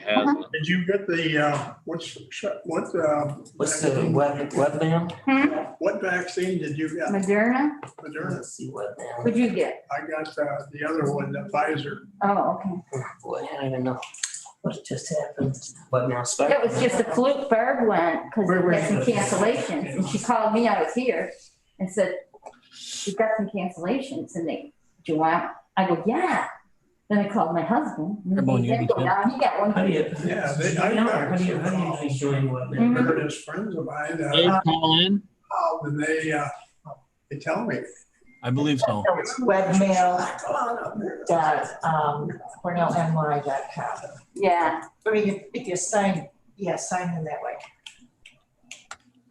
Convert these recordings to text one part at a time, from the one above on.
has it. Did you get the, what's the webmail? what vaccine did you get? Moderna? Moderna. Let's see webmail. What'd you get? I got the other one, the Pfizer. Oh, okay. Boy, I don't even know what just happened. Webmail spec. That was just a fluke. Barb went because we had some cancellations and she called me, I was here, and said, we got some cancellations and do you want? I go, yeah. Then I called my husband. And he said, go down, he got one. How do you? Yeah, How do you join webmail? They're just friends of mine. Dave, call in. And they tell me. I believe so. It's webmail dot cornellny.com. Yeah. I mean, if you sign, sign in that way.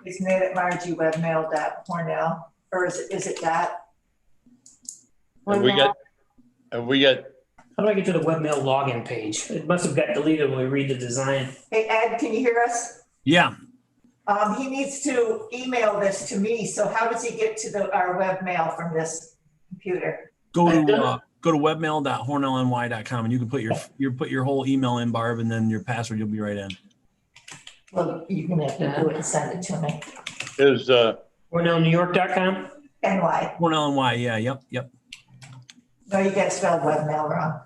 Isn't it at Margie webmail dot cornell, or is it dot? Have we got, How do I get to the webmail login page? It must have got deleted when we read the design. Hey, Ed, can you hear us? Yeah. He needs to email this to me, so how does he get to our webmail from this computer? Go to webmail.hornellny.com and you can put your whole email in, Barb, and then your password, you'll be right in. Well, you're gonna have to do it and send it to me. is, CornellNewYork.com? NY. Hornell NY, yeah, yep. No, you gotta spell webmail wrong.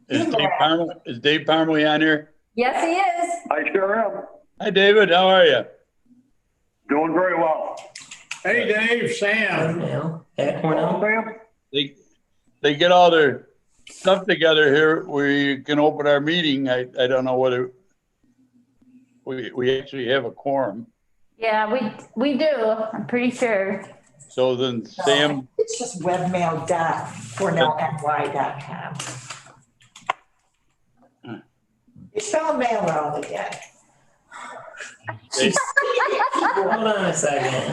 is Dave Parmalee on here? Yes, he is. I sure am. Hi, David. How are you? Doing very well. Hey, Dave, Sam. Webmail at Cornell. Sam? They get all their stuff together here. We can open our meeting. I don't know whether we actually have a quorum. Yeah, we do. I'm pretty sure. So then Sam, It's just webmail dot cornellny.com. You spelled mail wrong again. Hold on a second.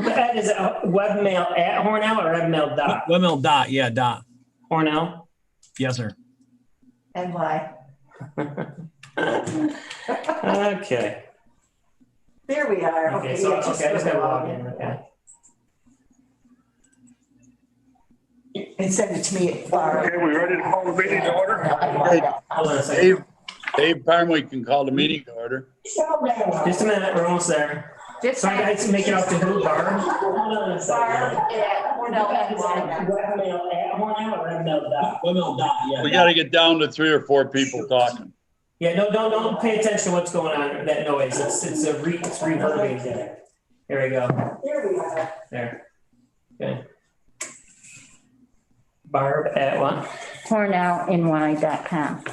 That is webmail at Hornell or webmail dot? Webmail dot, yeah, dot. Hornell? Yes, sir. NY. Okay. There we are. Okay, so, yeah, okay, I just gotta log in, okay. And send it to me at Barb. Okay, we ready to call the meeting to order? Hold on a second. Dave Parmalee can call the meeting to order. Spell mail wrong. Just a minute, we're almost there. Just So I got to make it up to who, Barb? Hold on a Barb second. at cornellny.com. Webmail at Hornell or webmail dot? Webmail dot, yeah. We got to get down to 3 or 4 people talking. Yeah, no, don't pay attention to what's going on, that noise. It's reverbing there. Here we go. There we are. There. Okay. Barb at what? CornellNY.com.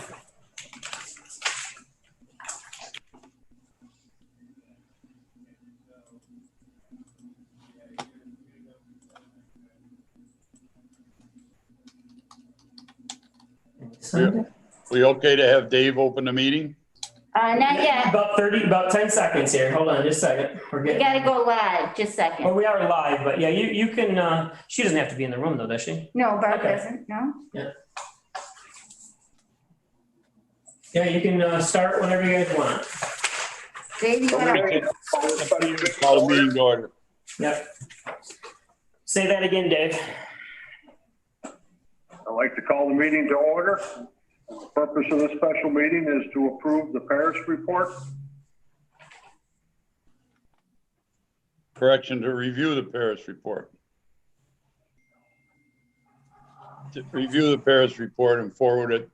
We okay to have Dave open the meeting? Not yet. About 10 seconds here. Hold on just a second. We're We getting. gotta go live. Just a second. Well, we are live, but yeah, you can, she doesn't have to be in the room though, does she? No, Barb Okay. doesn't. No. Yeah, you can start whenever you guys want. Dave, you wanna? Call the meeting to order. Yep. Say that again, Dave. I'd like to call the meeting to order. The purpose of this special meeting is to approve the Paris report. Correction, to review the Paris report. To review the Paris report and forward it.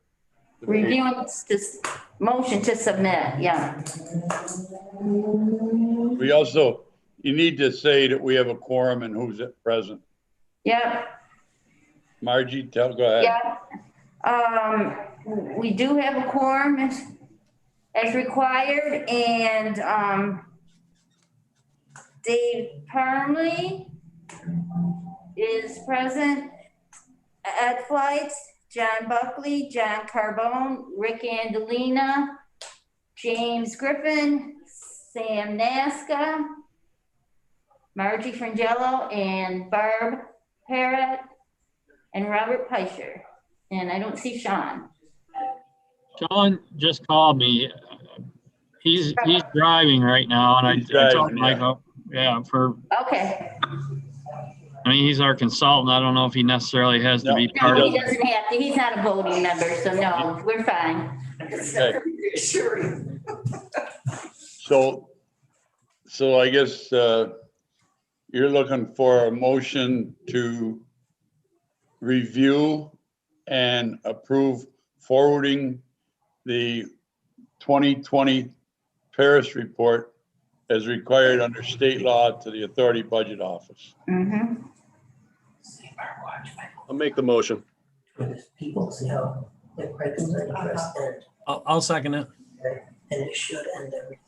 Reviewing this motion to submit. Yeah. We also, you need to say that we have a quorum and who's present. Yep. Margie, go ahead. Yep. We do have a quorum as required, and Dave Parmalee is present. Ed Flights, John Buckley, John Carbone, Rick Angelina, James Griffin, Sam Nasca, Margie Frangello, and Barb Parrott, and Robert Peischer. And I don't see Sean. Sean just called me. He's driving right now, and He's I told driving, Michael, for Okay. I mean, he's our consultant. I don't know if he necessarily has to be No, part No, of. he doesn't have to. He's not a voting member, so no, we're fine. Okay. Sure. So I guess you're looking for a motion to review and approve forwarding the 2020 Paris report as required under state law to the Authority Budget Office. Mm-hmm. I'll make the motion. People see how the questions are addressed and I'll second it. it should end everything.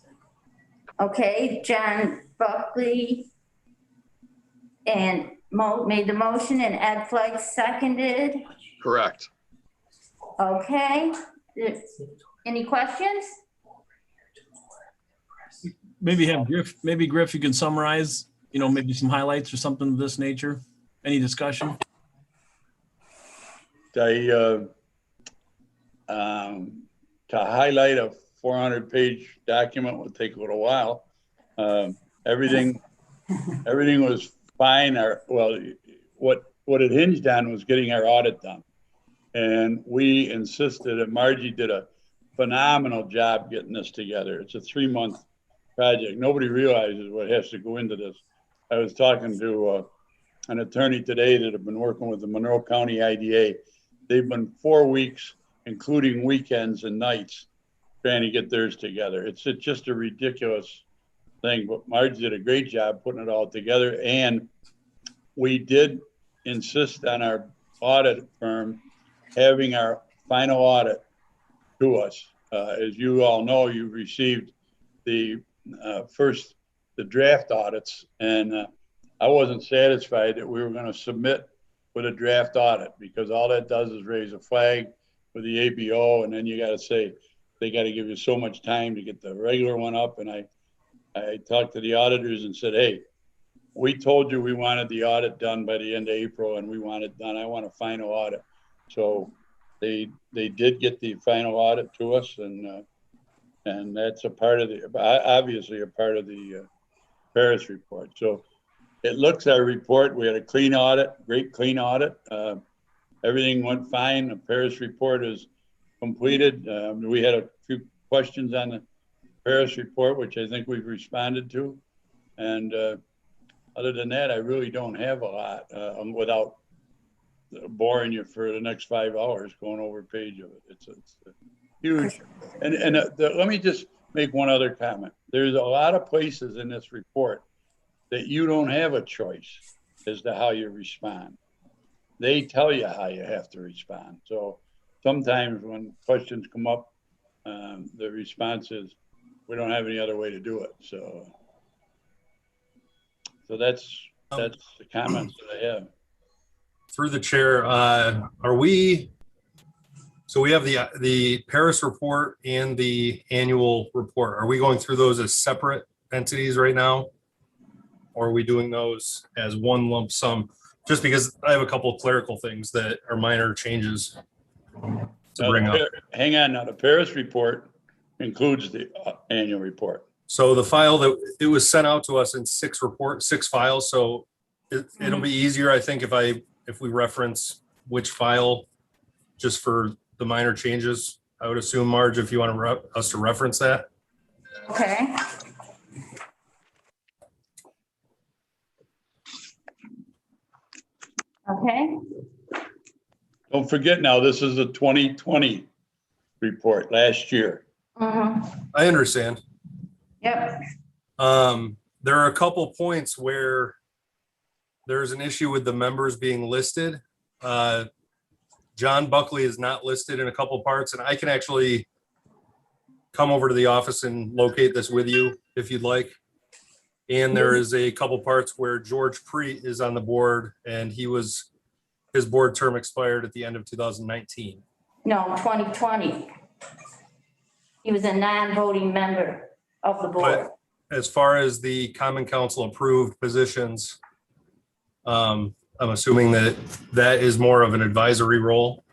Okay, John Buckley and made the motion and Ed Flagg seconded. Correct. Okay, any questions? Maybe have Griff, you can summarize, maybe some highlights or something of this nature. Any discussion? To highlight a 400-page document would take a little while. Everything was fine. What it hinged on was getting our audit done. And we insisted, and Margie did a phenomenal job getting this together. It's a 3-month project. Nobody realizes what has to go into this. I was talking to an attorney today that have been working with the Monroe County IDA. They've been 4 weeks, including weekends and nights, trying to get theirs together. It's just a ridiculous thing, but Marge did a great job putting it all together. And we did insist on our audit firm having our final audit to us. As you all know, you received the draft audits, and I wasn't satisfied that we were going to submit with a draft audit, because all that does is raise a flag with the ABO, and then you got to say they got to give you so much time to get the regular one up. And I talked to the auditors and said, hey, we told you we wanted the audit done by the end of April, and we want it done. I want a final audit. So they did get the final audit to us, and that's obviously a part of the Paris report. So it looks our report. We had a clean audit, great clean audit. Everything went fine. The Paris report is completed. We had a few questions on the Paris report, which I think we've responded to. And other than that, I really don't have a lot without boring you for the next 5 hours going over a page of it. It's huge. And let me just make one other comment. There's a lot of places in this report that you don't have a choice as to how you respond. They tell you how you have to respond. So sometimes when questions come up, the response is, we don't have any other way to do it. So that's the comments that I have. Through the chair, so we have the Paris report and the annual report. Are we going through those as separate entities right now? Or are we doing those as one lump sum? Just because I have a couple of clerical things that are minor changes to bring up. Hang on now, the Paris report includes the annual report. So the file that it was sent out to us in 6 files. So it'll be easier, I think, if we reference which file just for the minor changes. I would assume, Marge, if you want us to reference that. Okay. Okay, Don't forget now, this is a 2020 report last year. mm-hmm, I understand. yep, There are a couple points where there's an issue with the members being listed. John Buckley is not listed in a couple parts, and I can actually come over to the office and locate this with you if you'd like. And there is a couple parts where George Preet is on the board, and his board term expired at the end of 2019. no, 2020. He was a non-voting member of the board. But as far as the Common Council approved positions, I'm assuming that is more of an advisory role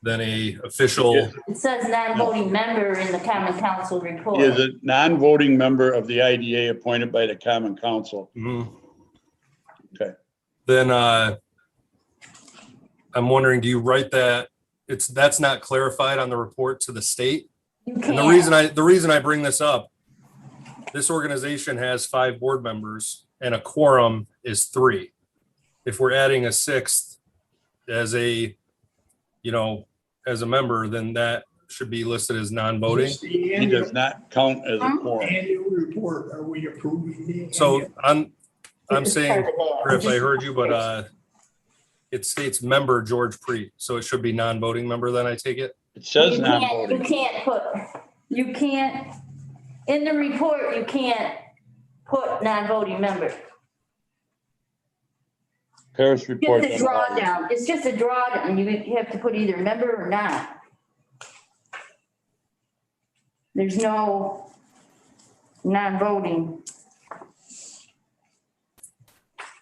than a official. It says non-voting member in the Common Council report. He is a non-voting member of the IDA appointed by the Common Council. Mhm. Okay. then I'm wondering, do you write that that's not clarified on the report to the state? You And can't. the reason I bring this up, this organization has 5 board members and a quorum is 3. If we're adding a 6th as a member, then that should be listed as non-voting. Just the He does not count as a quorum. annual report, are we approving the? So annual? I'm It's saying, part of that. Griff, I heard you, but it states member George Preet, so it should be non-voting member then, I take it? It says You non-voting. can't, in the report, you can't put non-voting member. Paris report. Just a drawdown. It's just a drawdown. You have to put either member or not. There's no non-voting.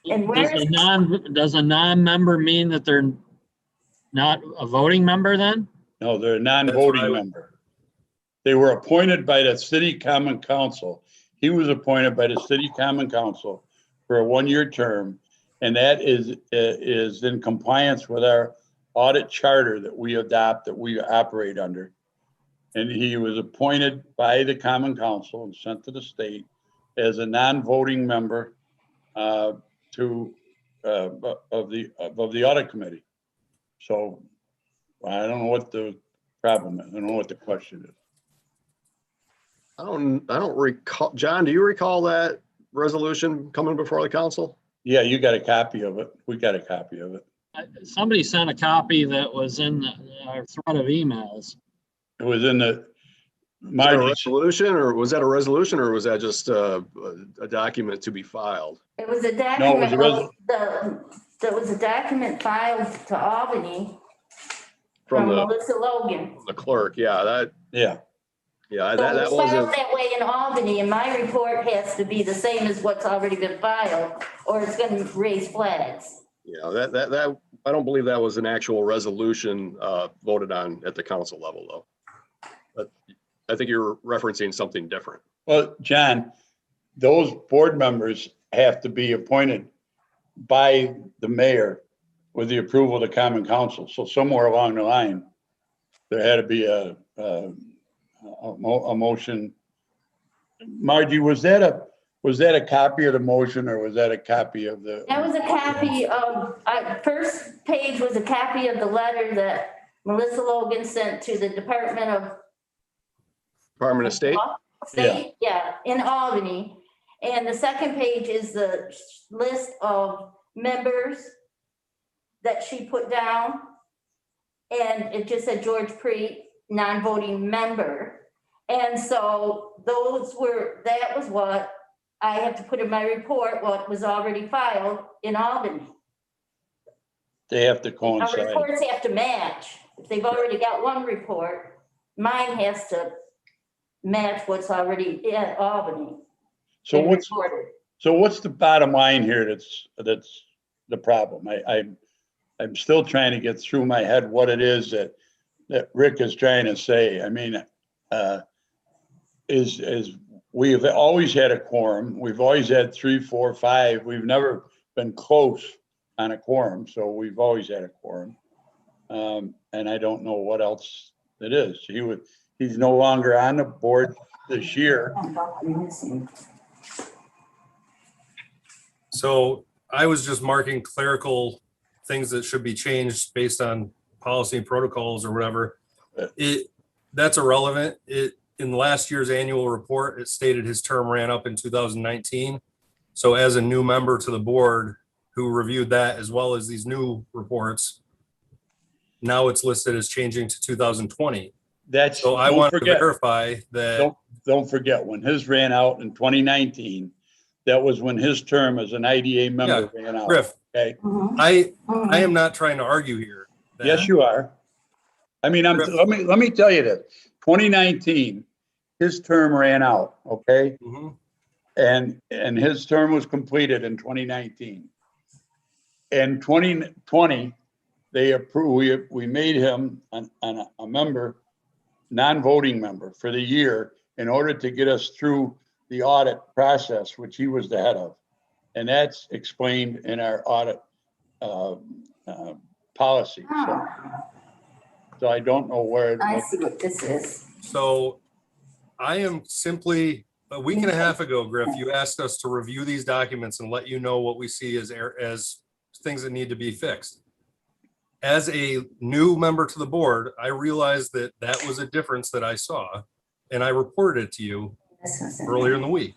And where is, Does a non-member mean that they're not a voting member then? No, they're a That's what I non-voting would- member. They were appointed by the city common council. He was appointed by the city common council for a 1-year term. And that is in compliance with our audit charter that we adopt, that we operate under. And he was appointed by the common council and sent to the state as a non-voting member of the audit committee. So I don't know what the problem is. I don't know what the question is. I don't recall. John, do you recall that resolution coming before the council? Yeah, you got a copy of it. We got a copy of it. Somebody sent a copy that was in our thread of emails. It was in the, Was that a Margie, resolution, or was that a resolution, or was that just a document to be filed? it was a No, it was document, a there was a document filed to Albany From from the, Melissa Logan. the clerk, yeah, yeah. So that it's filed wasn't, that way in Albany, and my report has to be the same as what's already been filed, or it's gonna raise flags. that, I don't believe that was an actual resolution voted on at the council level, though. But I think you're referencing something different. Well, John, those board members have to be appointed by the mayor with the approval of the common council. So somewhere along the line, there had to be a motion. Margie, was that a copy of the motion, or was that a copy of the? That was a copy of, first page was a copy of the letter that Melissa Logan sent to the Department of Department of State? State, yeah, in Albany. And the second page is the list of members that she put down. And it just said George Preet, non-voting member. And so that was what I have to put in my report, what was already filed in Albany. They have to Our coincide. reports have to match. If they've already got one report, mine has to match what's already in Albany. So and what's reported. the bottom line here that's the problem? I'm still trying to get through my head what it is that Rick is trying to say. I mean, is we have always had a quorum. We've always had 3, 4, 5. We've never been close on a quorum, so we've always had a quorum. And I don't know what else it is. He's no longer on the board this year. So I was just marking clerical things that should be changed based on policy and protocols or whatever. That's irrelevant. In last year's annual report, it stated his term ran up in 2019. So as a new member to the board who reviewed that as well as these new reports, now it's listed as changing to 2020. So I want to verify that. Don't forget, when his ran out in 2019, that was when his term as an IDA member ran out. Griff, Okay. I am not trying to argue here. Yes, you are. I mean, let me tell you this. 2019, his term ran out. Okay. Mhm. And his term was completed in 2019. In 2020, they approved, we made him a member, non-voting member for the year in order to get us through the audit process, which he was the head of. And that's explained in our audit policy. Oh, So I don't know where. I see what this is. So I am simply, a week and a half ago, Griff, you asked us to review these documents and let you know what we see as things that need to be fixed. As a new member to the board, I realized that that was a difference that I saw, and I reported it to you earlier in the week.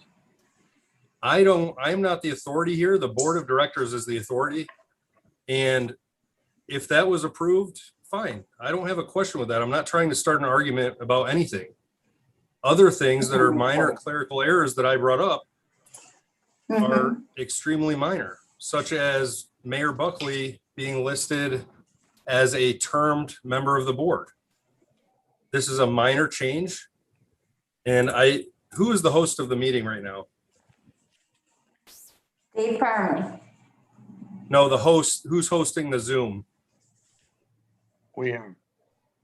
I'm not the authority here. The board of directors is the authority. And if that was approved, fine. I don't have a question with that. I'm not trying to start an argument about anything. Other things that are minor clerical errors that I brought up are extremely minor, such as Mayor Buckley being listed as a termed member of the board. This is a minor change. And who is the host of the meeting right now? Dave Farley. No, the host, who's hosting the Zoom? We have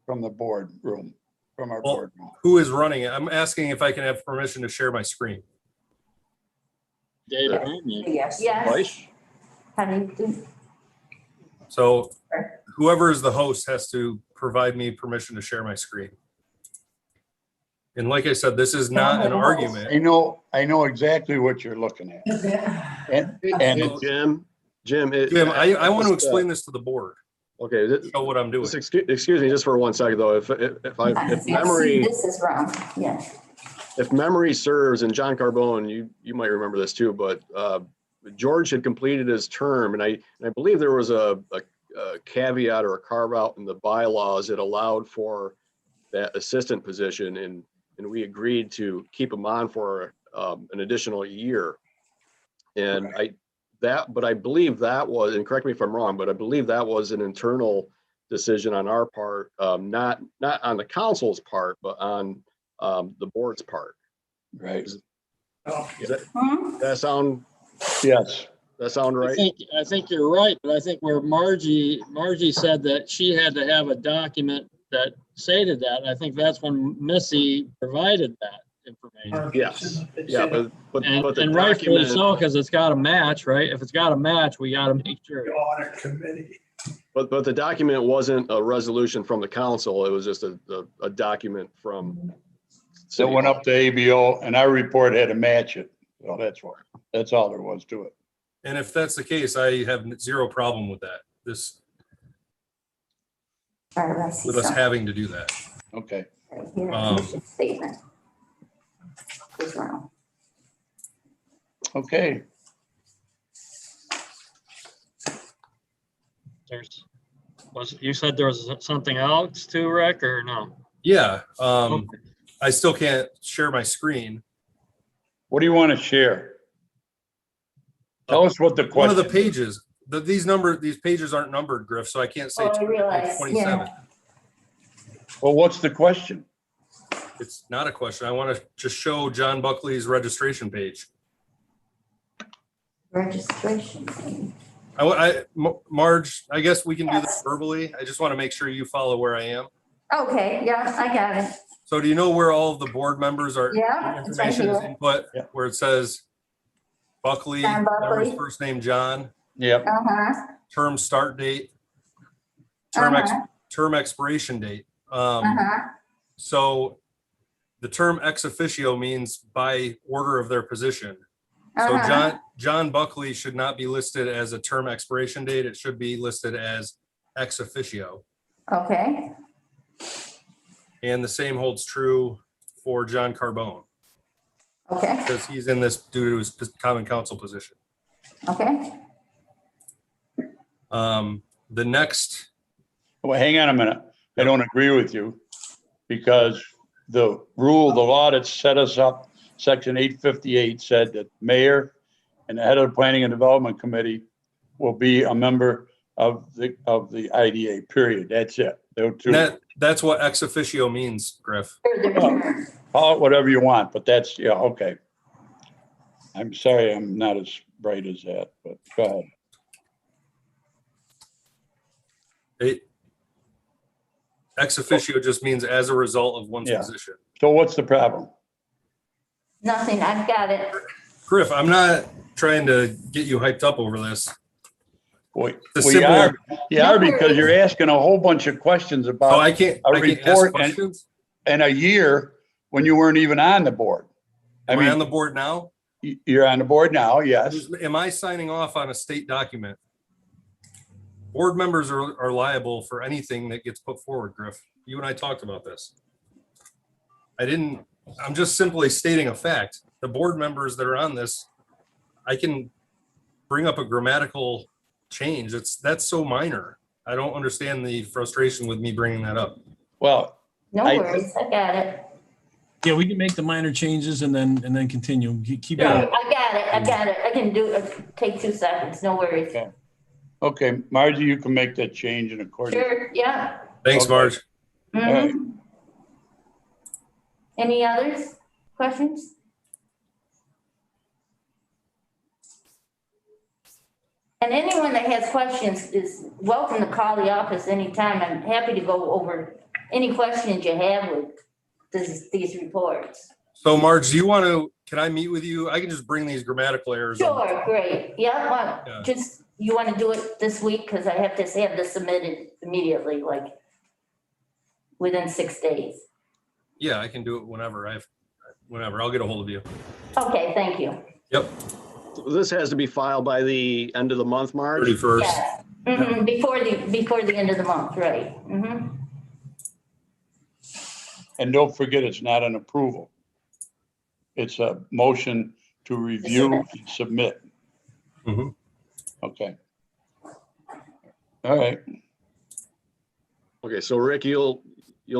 from the board room, from our Well, board room. who is running it? I'm asking if I can have permission to share my screen. Dave, Yes. Vice? How do you do? So whoever is the host has to provide me permission to share my screen. And like I said, this is not an argument. I know exactly what you're looking at. And Jim, Jim, I want to explain this to the board. Okay, Show what I'm doing. excuse me just for 1 second though. If memory, This is wrong, yeah. if memory serves, and John Carbone, you might remember this too, but George had completed his term, and I believe there was a caveat or a carve out in the bylaws that allowed for that assistant position, and we agreed to keep him on for an additional year. And but I believe that was, and correct me if I'm wrong, but I believe that was an internal decision on our part, not on the council's part, but on the board's part. right. Does that sound? Yes. That sound right? I think you're right, but I think where Margie said that she had to have a document that stated that, I think that's when Missy provided that information. Yes. Yeah, but the And rightfully document, so, because it's got to match, right? If it's got to match, we got to make sure. The audit committee. but the document wasn't a resolution from the council. It was just a document from. So it went up to ABO and our report had to match it. So that's all there was to it. And if that's the case, I have zero problem with that. With us having to do that. Okay. Mission statement. Is wrong. Okay. You said there was something else too, Rick, or no? Yeah, I still can't share my screen. What do you want to share? Tell us what the question. One of the pages, these pages aren't numbered, Griff, so I can't say Oh, I realize, 27. Well, what's the question? It's not a question. I want to just show John Buckley's registration page. Registration. Marge, I guess we can do this verbally. I just want to make sure you follow where I am. Okay, yeah, I got it. So do you know where all of the board members are? Yeah, it's right Information is here. input, Yeah. where it says Buckley, John Buckley. member's first name John, Yep. Uh-huh, term start date, term expiration date. So the term ex officio means by order of their position. So John Buckley should not be listed as a term expiration date. It should be listed as ex officio. Okay, And the same holds true for John Carbone, okay, because he's in this due to his common council position. okay. The next, Well, hang on a minute. I don't agree with you because the law that set us up, section 858 said that mayor and the head of the planning and development committee will be a member of the IDA, period. That's it. that's what ex officio means, Griff. Call it whatever you want, but that's, yeah, okay. I'm sorry, I'm not as bright as that, but go ahead. Ex officio just means as a result of one's Yeah. position. So what's the problem? Nothing, I've got it. Griff, I'm not trying to get you hyped up over this. We The we simple- are, because you're asking a whole bunch of questions So about I can't a ask report and, questions? and a year when you weren't even on the board. Am I on mean, the board now? you're on the board now, yes. Am I signing off on a state document? Board members are liable for anything that gets put forward, Griff. You and I talked about this. I'm just simply stating a fact. The board members that are on this, I can bring up a grammatical change. That's so minor. I don't understand the frustration with me bringing that up. Well, No I- worries, I got it. Yeah, we can make the minor changes and then continue. Keep Yeah, going. I got it. I can do it, take 2 seconds, no worries. okay, Margie, you can make that change in accordance. Sure, yeah. Thanks, Okay. Marge. right. Mhm. Any others, questions? And anyone that has questions is welcome to call the office anytime. I'm happy to go over any questions you have with these reports. So Marge, can I meet with you? I can just bring these grammatical errors. on. Sure, great. Yeah, Yeah. well, just, you want to do it this week? Because I have to have this submitted immediately, like within 6 days. Yeah, I can do it whenever. I'll get a hold of you. Okay, thank you. Yep, So this has to be filed by the end of the month, Marge? 31st. Yes. Mhm, before the end of the month, right. Mhm. And don't forget, it's not an approval. It's a motion to review and submit. Mhm. Okay. All right. Okay, so Rick, you'll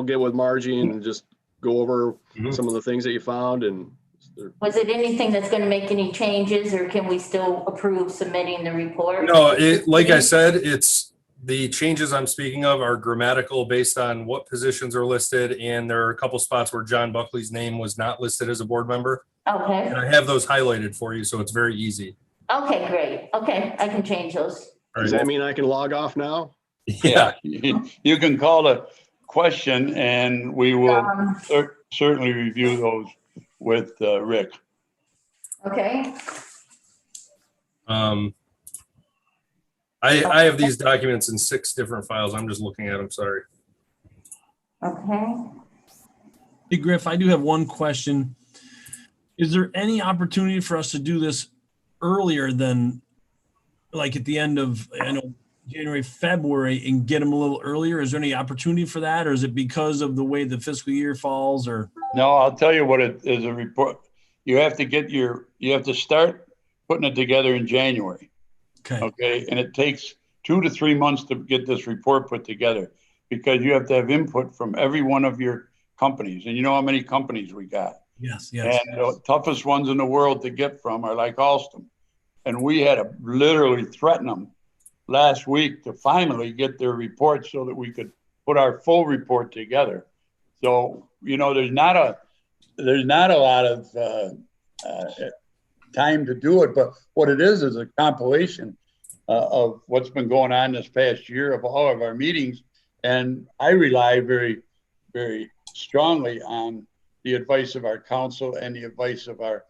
get with Margie and just go over Mhm. some of the things that you found and Was it anything that's going to make any changes, or can we still approve submitting the report? No, like I said, it's the changes I'm speaking of are grammatical based on what positions are listed. And there are a couple spots where John Buckley's name was not listed as a board member. Okay, And I have those highlighted for you, so it's very easy. okay, great. Okay, I can change those. All does right. that mean I can log off now? Yeah, You can call a question and we will Um, certainly review those with Rick. Okay, I have these documents in 6 different files. I'm just looking at them, sorry. okay. Hey, Griff, I do have one question. Is there any opportunity for us to do this earlier than, like, at the end of, January, February, and get them a little earlier? Is there any opportunity for that, or is it because of the way the fiscal year falls, or? No, I'll tell you what it is, a report. You have to start putting it together in January. Okay, Okay, and it takes 2 to 3 months to get this report put together because you have to have input from every one of your companies. And you know how many companies we got? yes, yes. And the toughest ones in the world to get from are like Alstom. And we had to literally threaten them last week to finally get their report so that we could put our full report together. So, there's not a lot of time to do it, but what it is a compilation of what's been going on this past year of all of our meetings. And I rely very, very strongly on the advice of our counsel and the advice of our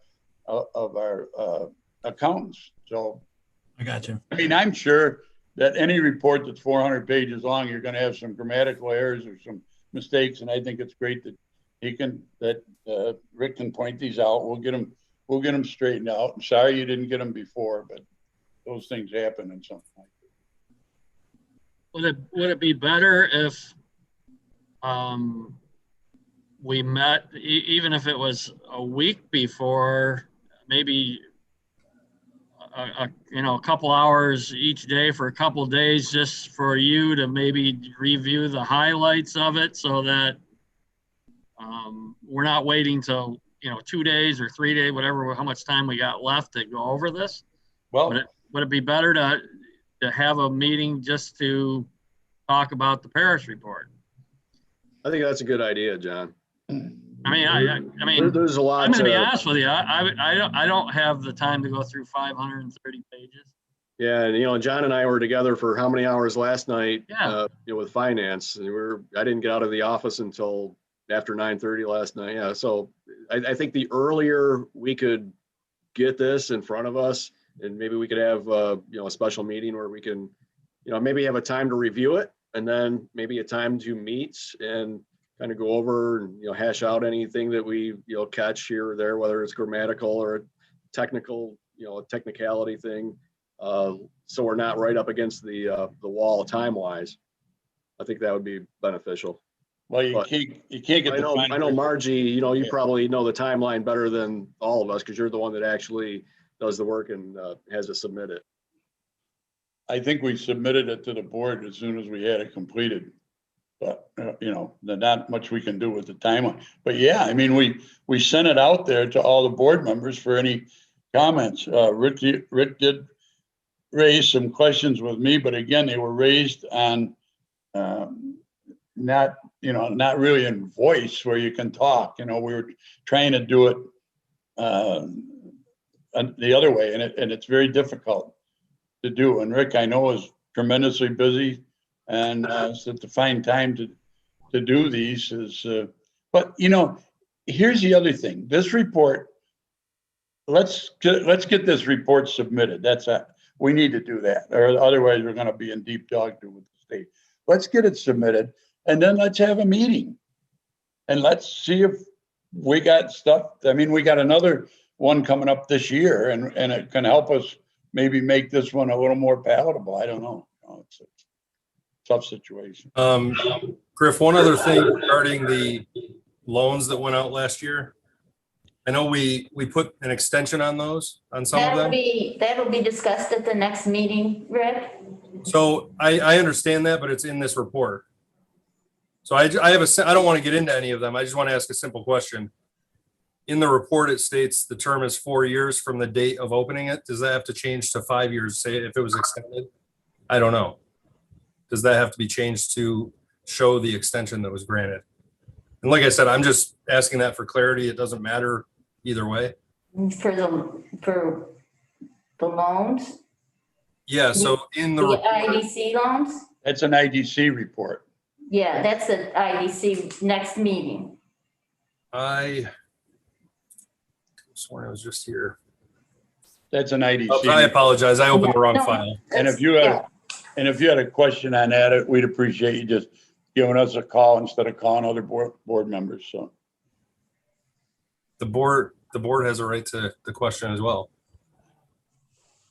accountants. So, I got you. I mean, I'm sure that any report that's 400 pages long, you're going to have some grammatical errors or some mistakes. And I think it's great that Rick can point these out. We'll get them straightened out. I'm sorry you didn't get them before, but those things happen and something like that. Would it be better if we met, even if it was a week before, maybe a couple hours each day for a couple days, just for you to maybe review the highlights of it, so that we're not waiting till 2 days or 3 days, whatever, how much time we got left to go over this? Well, Would it be better to have a meeting just to talk about the parish report? I think that's a good idea, John. I mean, There's a lot I'm going to be to, honest with you. I don't have the time to go through 530 pages. yeah, and John and I were together for how many hours last night? Yeah. With finance. And I didn't get out of the office until after 9:30 last night. Yeah, so I think the earlier we could get this in front of us, and maybe we could have a special meeting where we can maybe have a time to review it and then maybe a time to meet and kind of go over and, hash out anything that we, catch here or there, whether it's grammatical or a technical, a technicality thing. So we're not right up against the wall time wise. I think that would be beneficial. Well, you But can't get I the know, final. Margie, you Yeah. probably know the timeline better than all of us because you're the one that actually does the work and has to submit it. I think we submitted it to the board as soon as we had it completed. But, there's not much we can do with the timeline. But yeah, I mean, we sent it out there to all the board members for any comments. Rick did raise some questions with me, but again, they were raised on not really in voice where you can talk. We were trying to do it the other way, and it's very difficult to do. And Rick, I know, is tremendously busy, and so to find time to do these is. But here's the other thing. This report. Let's get this report submitted. We need to do that, or otherwise we're going to be in deep dog with the state. Let's get it submitted, and then let's have a meeting, and let's see if we got stuff. I mean, we got another one coming up this year, and it can help us maybe make this one a little more palatable. I don't know. It's a tough situation. Griff, one other thing regarding the loans that went out last year. I know we put an extension on those, on some of them. That'll be discussed at the next meeting, Rick. So I understand that, but it's in this report. So I don't want to get into any of them. I just want to ask a simple question. In the report, it states the term is 4 years from the date of opening it. Does that have to change to 5 years, say if it was extended? I don't know. Does that have to be changed to show the extension that was granted? And like I said, I'm just asking that for clarity. It doesn't matter either way. For the loans, Yeah, so in the the report, IDC loans? That's an IDC report. Yeah, that's the IDC next meeting. I sworn I was just here. That's an IDC. Oh, I apologize. I opened the wrong No, file. And if you had a question on that, we'd appreciate you just giving us a call instead of calling other board members. So The board has a right to the question as well.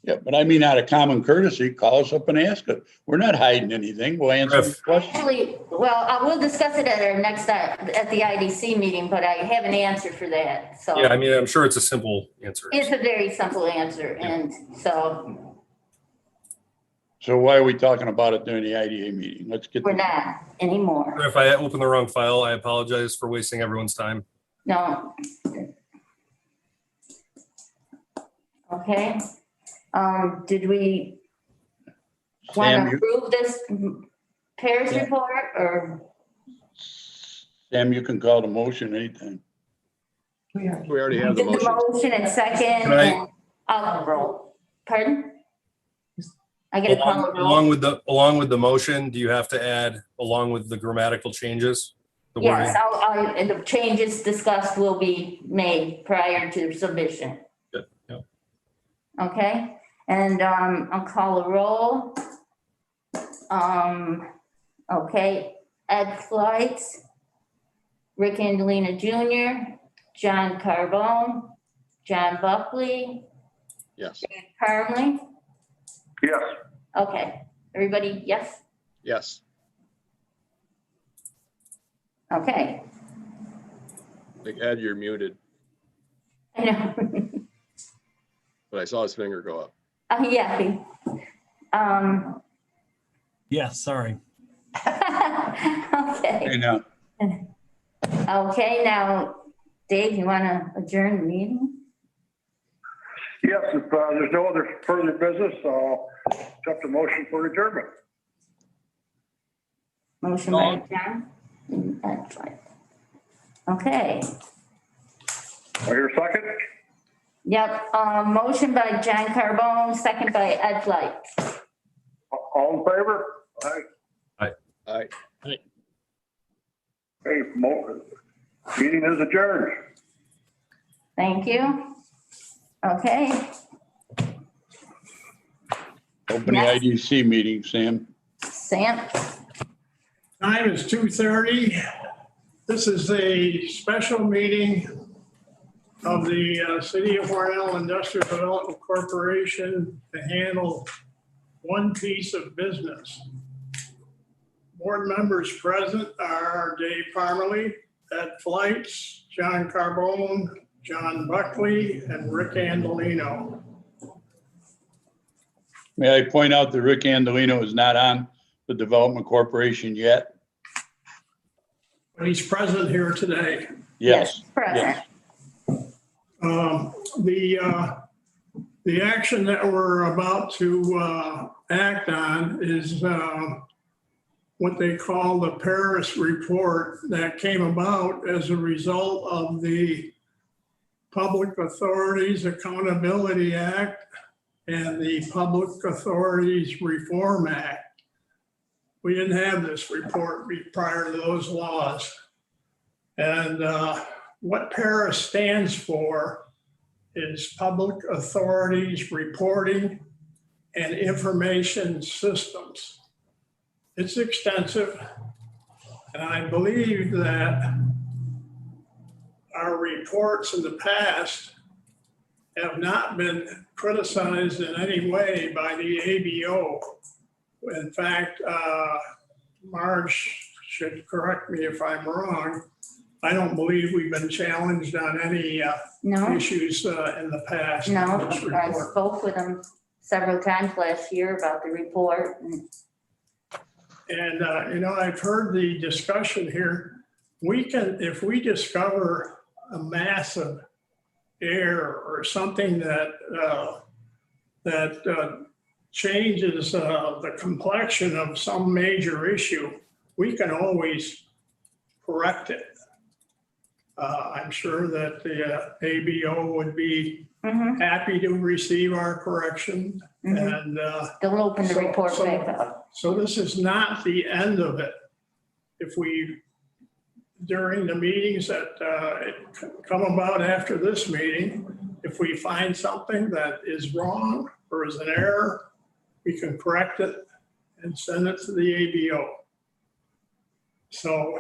yeah, but I mean, out of common courtesy, call us up and ask us. We're not hiding anything. We'll answer the question. Actually, well, I will discuss it at our next, at the IDC meeting, but I have an answer for that, so. Yeah, I mean, I'm sure it's a simple answer. It's a very simple answer, and so So why are we talking about it during the IDA meeting? Let's get. we're not anymore. If I opened the wrong file, I apologize for wasting everyone's time. No. Okay, did we want Sam, to approve this Paris Yeah. report, or? Sam, you can call the motion anytime. We already have the Did the motion. motion and second, Can I- and I'll roll. Pardon? I get a call a roll? Along with the motion, do you have to add along with the grammatical changes? The Yes, wording? and the changes discussed will be made prior to submission. Good, yeah. Okay, and I'll call a roll. Okay, Ed Flights, Rick Angelina Jr., John Carbone, John Buckley, Yes, Dan Carmley. Yes. Okay, everybody, yes? yes. Okay. Like Ed, you're muted, I know. but I saw his finger go up. Yeah. Yeah, sorry. Okay. Now, Okay, now, Dave, you want to adjourn the meeting? Yes, if there's no other further business, I'll accept the motion for adjournment. Motion by John. That's right. Okay, I hear a second. yep, motion by John Carbone, second by Ed Light. All in favor? Aye. All right. Okay, meeting is adjourned. Thank you. Okay. Open the Yes. IDC meeting, Sam. Sam, Time is 2:30. This is a special meeting of the City of Hornell Industrial Development Corporation to handle one piece of business. Board members present are Dave Parmalee, Ed Flights, John Carbone, John Buckley, and Rick Andolino. May I point out that Rick Andolino is not on the Development Corporation yet? But he's present here today. Yes. present. The action that we're about to act on is what they call the Paris Report that came about as a result of the Public Authorities Accountability Act and the Public Authorities Reform Act. We didn't have this report prior to those laws. And what Paris stands for is Public Authorities Reporting and Information Systems. It's extensive, and I believe that our reports in the past have not been criticized in any way by the ABO. In fact, Marge should correct me if I'm wrong. I don't believe we've been challenged on any No, issues in the past. no, in this I report. spoke with him several times last year about the report. And, I've heard the discussion here. We can, if we discover a massive error or something that changes the complexion of some major issue, we can always correct it. I'm sure that the ABO would be Mhm, happy to receive our correction. mhm. And They'll open the So- report so- back up. so this is not the end of it. If we, during the meetings that come about after this meeting, if we find something that is wrong or is an error, we can correct it and send it to the ABO. So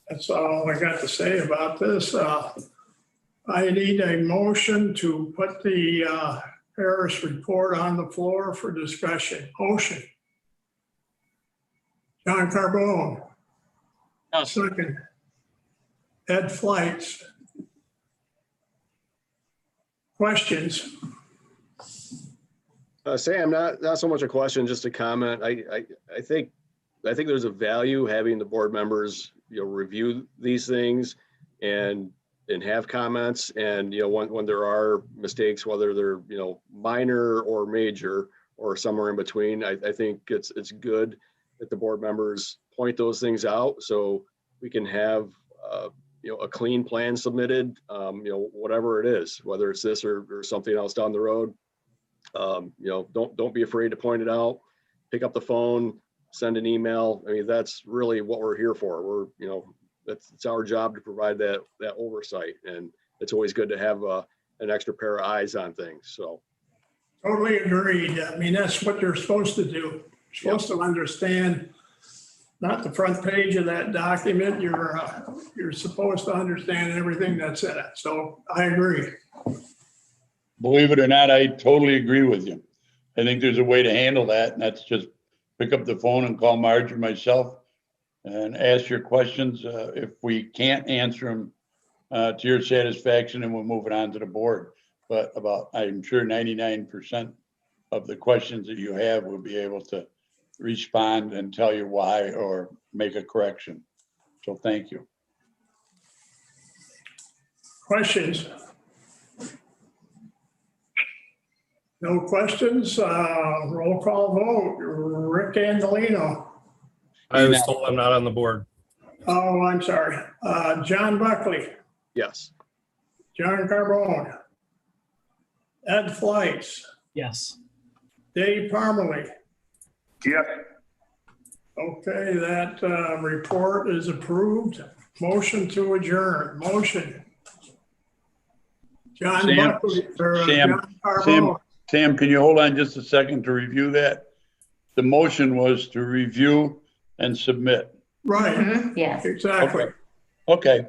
that's all I got to say about this. I need a motion to put the Paris report on the floor for discussion. Motion. John Carbone, Yes. second. Ed Flights. Questions? Sam, not so much a question, just a comment. I think there's a value having the board members, review these things and have comments. And, when there are mistakes, whether they're, minor or major or somewhere in between, I think it's good that the board members point those things out so we can have, a clean plan submitted, whatever it is, whether it's this or something else down the road. Don't be afraid to point it out, pick up the phone, send an email. I mean, that's really what we're here for. It's our job to provide that oversight, and it's always good to have an extra pair of eyes on things. So. Totally agreed. I mean, that's what you're supposed to do. You're supposed to understand, not the front page of that document. You're supposed to understand everything that's in it. So I agree. Believe it or not, I totally agree with you. I think there's a way to handle that, and that's just pick up the phone and call Marge or myself and ask your questions. If we can't answer them to your satisfaction, then we'll move it on to the board. But I'm sure 99% of the questions that you have will be able to respond and tell you why or make a correction. So thank you. Questions? No questions? Roll call vote. Rick Andolino. I was told I'm not on the board. Oh, I'm sorry. John Buckley, Yes. John Carbone, Ed Flights, Yes. Dave Parmalee. Yes. Okay, that report is approved. Motion to adjourn. Motion. John Sam- Buckley, or Sam- John Carbone. Sam, can you hold on just a second to review that? The motion was to review and submit. Right, Mhm, yes. exactly. Okay,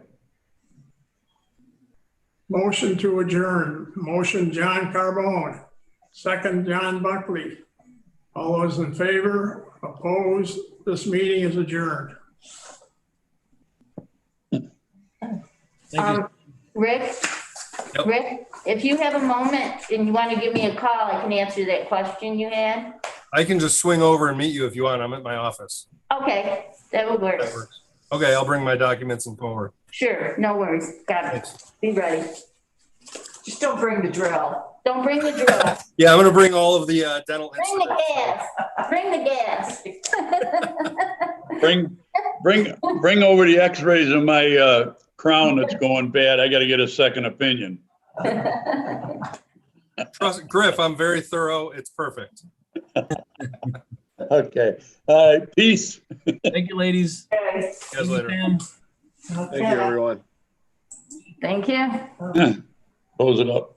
Motion to adjourn. Motion John Carbone. Second John Buckley. All those in favor? Opposed? This meeting is adjourned. Thank you. Rick? Yep. Rick, if you have a moment and you want to give me a call, I can answer that question you had. I can just swing over and meet you if you want. I'm at my office. Okay, that would work. That works. Okay, I'll bring my documents and come over. Sure, no worries. Got it. Thanks. Be ready. Just don't bring the drill. Don't bring the drill. Yeah, I'm gonna bring all of the dental Bring the instruments. gas. Bring the gas. bring over the x-rays of my crown that's going bad. I gotta get a second opinion. Trust, Griff, I'm very thorough. It's perfect. Okay, all right, peace. Thank you, ladies. Okay. See you guys later. Sam. Thank you, everyone. Thank you. Close it up.